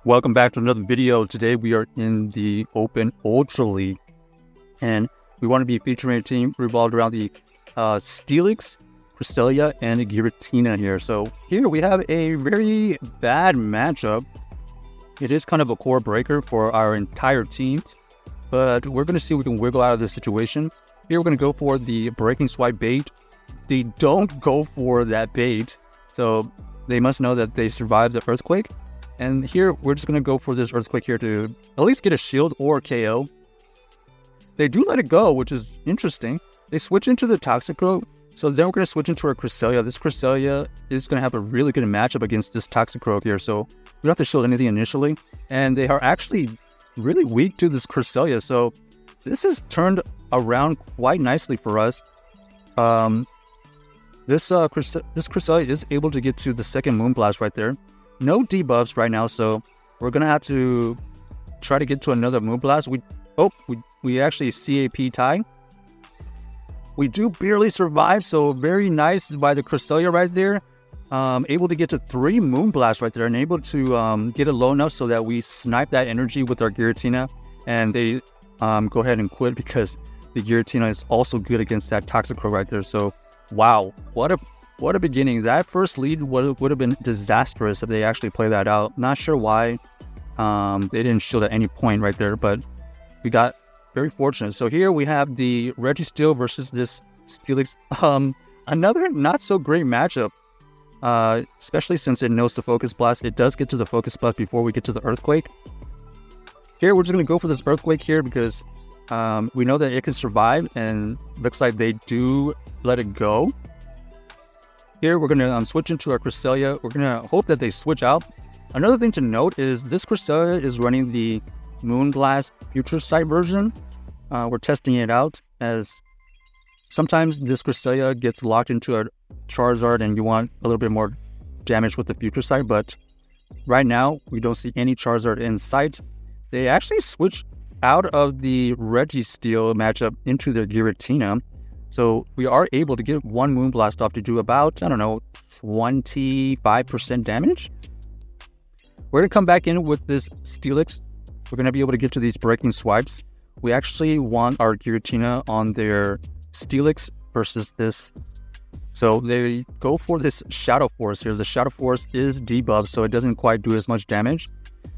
Welcome back to another video. Today we are in the Open Ultra League, and we want to be featuring a team revolved around the Steelix, Cresselia, and Giratina here. So here we have a very bad matchup. It is kind of a core breaker for our entire team, but we're going to see if we can wiggle out of this situation. Here we're going to go for the breaking swipe bait. They don't go for that bait, so they must know that they survived the earthquake. And here, we're just going to go for this earthquake here to at least get a shield or KO. They do let it go, which is interesting. They switch into the Toxicroak, so then we're going to switch into our Cresselia. This Cresselia is going to have a really good matchup against this Toxicroak here, so we don't have to shield anything initially. And they are actually really weak to this Cresselia, so this has turned around quite nicely for us. This Cresselia is able to get to the second Moonblast right there. No debuffs right now, so we're gonna have to try to get to another Moonblast. We actually CAP tie. We do barely survive, so very nice by the Cresselia right there. Able to get to 3 Moonblasts right there, and able to get it low enough so that we snipe that energy with our Giratina, and they go ahead and quit because the Giratina is also good against that Toxicroak right there. So wow, what a beginning. That first lead would have been disastrous if they actually play that out. Not sure why they didn't shield at any point right there, but we got very fortunate. So here we have the Registeel versus this Steelix. Another not so great matchup, especially since it knows the Focus Blast. It does get to the Focus Blast before we get to the Earthquake. Here we're just going to go for this Earthquake here because we know that it can survive, and looks like they do let it go. Here we're going to switch into our Cresselia. We're going to hope that they switch out. Another thing to note is this Cresselia is running the Moonblast Future Sight version. We're testing it out, as sometimes this Cresselia gets locked into a Charizard and you want a little bit more damage with the Future Sight, but right now we don't see any Charizard in sight. They actually switched out of the Registeel matchup into their Giratina. So we are able to get one Moonblast off to do about, 25% damage. We're going to come back in with this Steelix. We're going to be able to get to these breaking swipes. We actually want our Giratina on their Steelix versus this. So they go for this Shadow Force here. The Shadow Force is debuffed, so it doesn't quite do as much damage.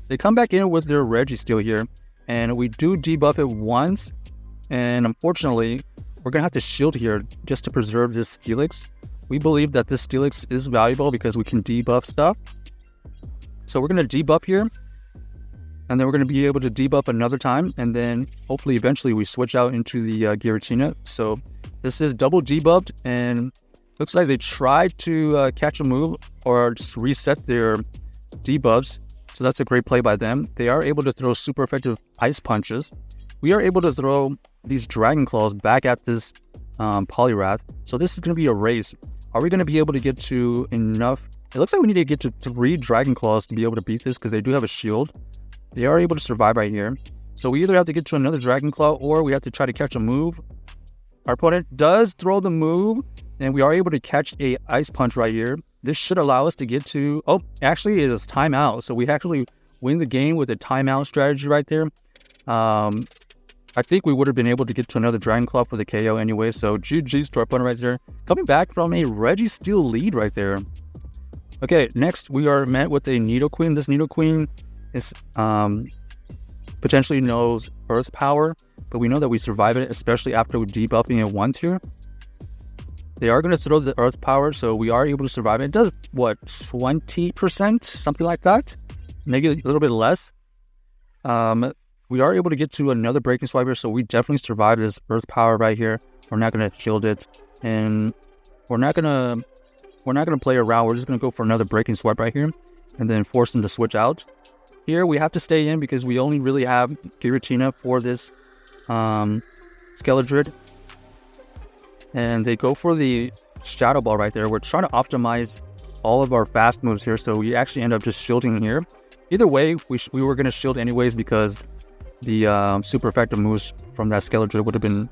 They come back in with their Registeel here, and we do debuff it once. And unfortunately, we're going to have to shield here just to preserve this Steelix. We believe that this Steelix is valuable because we can debuff stuff. So we're going to debuff here, and then we're going to be able to debuff another time, and then hopefully eventually we switch out into the Giratina. So this is double debuffed, and looks like they tried to catch a move or just reset their debuffs. So that's a great play by them. They are able to throw super effective ice punches. We are able to throw these Dragon Claws back at this Poliwrath. So this is going to be a race. Are we going to be able to get to enough? It looks like we need to get to 3 Dragon Claws to be able to beat this because they do have a shield. They are able to survive right here. So we either have to get to another Dragon Claw or we have to try to catch a move. Our opponent does throw the move, and we are able to catch a Ice Punch right here. This should allow us to get to... Oh, actually it is timeout. So we actually win the game with a timeout strategy right there. I think we would have been able to get to another Dragon Claw for the KO anyway, so GG's to our opponent right there. Coming back from a Registeel lead right there. Okay, next we are met with a Nidoqueen. This Nidoqueen is potentially knows Earth Power, but we know that we survive it, especially after debuffing it once here. They are going to throw the Earth Power, so we are able to survive it. It does, what, 20%? Something like that? Maybe a little bit less. We are able to get to another breaking swipe here, so we definitely survived this Earth Power right here. We're not going to shield it, and we're not going to play around. We're just going to go for another breaking swipe right here, and then force them to switch out. Here we have to stay in because we only really have Giratina for this Skeledirge, and they go for the Shadow Ball right there. We're trying to optimize all of our fast moves here, so we actually end up just shielding here. Either way, we were going to shield anyways because the super effective moves from that Skeledirge would have been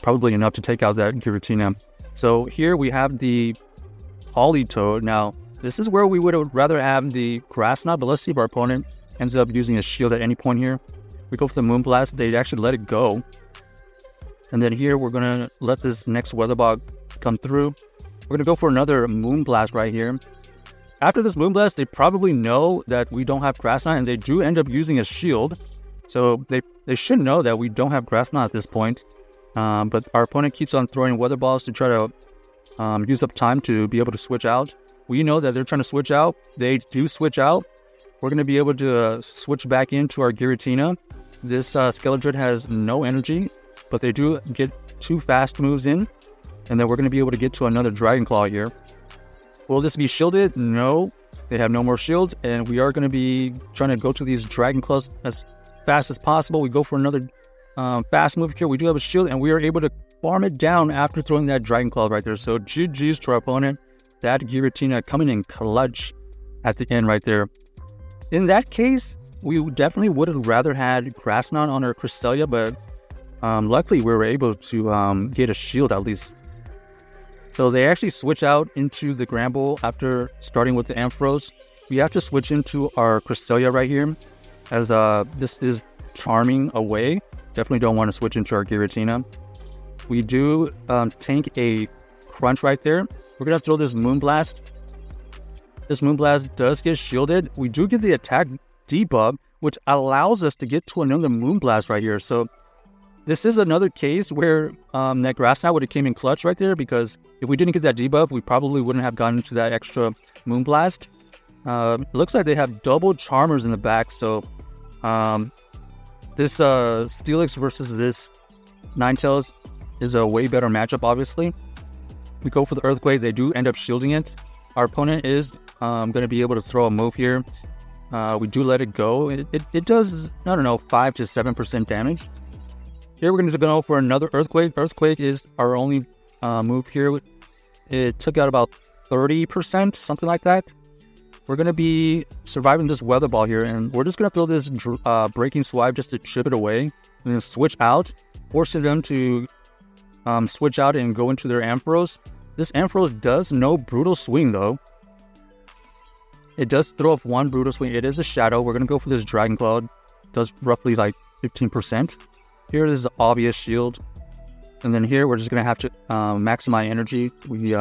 probably enough to take out that Giratina. So here we have the Politoed. Now, this is where we would have rather have the Grass Knot, but let's see if our opponent ends up using a shield at any point here. We go for the Moonblast. They actually let it go. And then here, we're going to let this next Weather Ball come through. We're going to go for another Moonblast right here. After this Moonblast, they probably know that we don't have Grass Knot, and they do end up using a shield. So they should know that we don't have Grass Knot at this point. But our opponent keeps on throwing Weather Balls to try to use up time to be able to switch out. We know that they're trying to switch out. They do switch out. We're going to be able to switch back into our Giratina. This Skeledirge has no energy, but they do get 2 fast moves in. And then we're going to be able to get to another Dragon Claw here. Will this be shielded? No. They have no more shields. And we are going to be trying to go to these Dragon Claws as fast as possible. We go for another fast move here. We do have a shield, and we are able to farm it down after throwing that Dragon Claw right there. So GG's to our opponent. That Giratina coming in clutch at the end right there. In that case, we definitely would have rather had Grass Knot on our Cresselia, but luckily we were able to get a shield at least. So they actually switch out into the Gramble after starting with the Ampharos. We have to switch into our Cresselia right here, as this is charming away. Definitely don't want to switch into our Giratina. We do tank a Crunch right there. We're going to throw this Moonblast. This Moonblast does get shielded. We do get the attack debuff, which allows us to get to another Moonblast right here. So this is another case where that Grass Knot would have came in clutch right there, because if we didn't get that debuff, we probably wouldn't have gotten to that extra Moonblast. Looks like they have double Charmers in the back, so this Steelix versus this Ninetales is a way better matchup, obviously. We go for the Earthquake. They do end up shielding it. Our opponent is going to be able to throw a move here. We do let it go. It does, I don't know, 5 to 7% damage. Here we're going to go for another Earthquake. Earthquake is our only move here. It took out about 30%, something like that. We're going to be surviving this Weather Ball here, and we're just going to throw this Breaking Swipe just to chip it away, and then switch out, forcing them to switch out and go into their Ampharos. This Ampharos does no Brutal Swing, though. It does throw off 1 Brutal Swing. It is a Shadow. We're going to go for this Dragon Claw. It does roughly like 15%. Here is the obvious shield. And then here, we're just going to have to maximize energy. We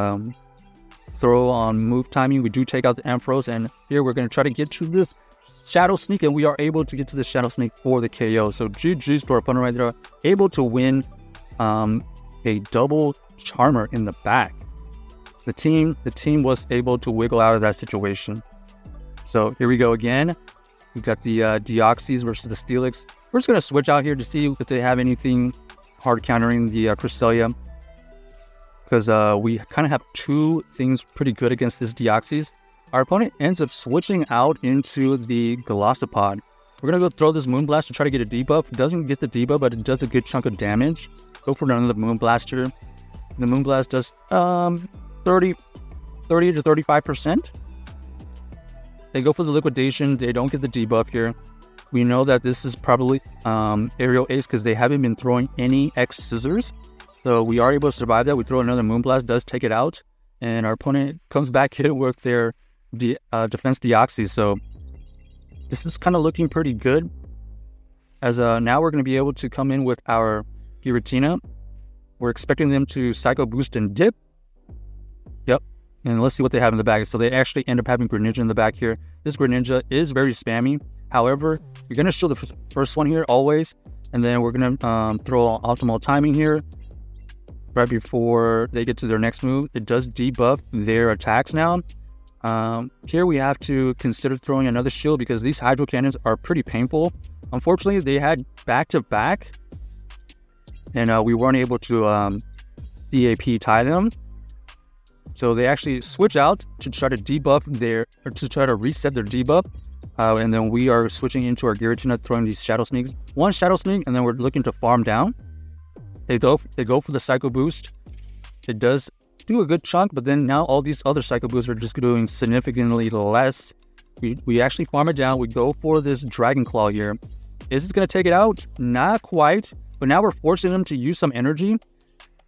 throw on move timing. We do take out the Ampharos. And here, we're going to try to get to this Shadow Sneak. And we are able to get to the Shadow Sneak for the KO. So GG's to our opponent right there. Able to win a double Charmer in the back. The team was able to wiggle out of that situation. So here we go again. We've got the Deoxys versus the Steelix. We're just going to switch out here to see if they have anything hard countering the Cresselia, because we kind of have 2 things pretty good against this Deoxys. Our opponent ends up switching out into the Golisopod. We're going to go throw this Moonblast to try to get a debuff. It doesn't get the debuff, but it does a good chunk of damage. Go for another Moonblaster. The Moonblast does 30 to 35%. They go for the Liquidation. They don't get the debuff here. We know that this is probably Aerial Ace, because they haven't been throwing any X Scissors. So we are able to survive that. We throw another Moonblast, does take it out. And our opponent comes back here with their Defense Deoxys. So this is kind of looking pretty good. As now we're going to be able to come in with our Giratina. We're expecting them to Psycho Boost and Dip. Yep. And let's see what they have in the bag. So they actually end up having Greninja in the back here. This Greninja is very spammy. However, you're going to show the first one here always. And then we're going to throw optimal timing here right before they get to their next move. It does debuff their attacks now. Here we have to consider throwing another shield, because these Hydro Cannons are pretty painful. Unfortunately, they had back-to-back. And we weren't able to DAP tie them. So they actually switch out to try to to try to reset their debuff. And then we are switching into our Giratina, throwing these Shadow Sneaks. 1 Shadow Sneak, and then we're looking to farm down. They go for the Psycho Boost. It does do a good chunk, but then now all these other Psycho Boosts are just doing significantly less. We actually farm it down. We go for this Dragon Claw here. Is this going to take it out? Not quite. But now we're forcing them to use some energy.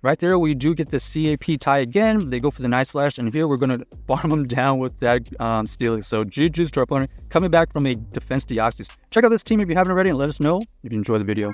Right there, we do get the CAP tie again. They go for the Night Slash, and here we're going to farm them down with that Steelix. So GG's to our opponent, coming back from a defense Deoxys. Check out this team if you haven't already, and let us know if you enjoy the video.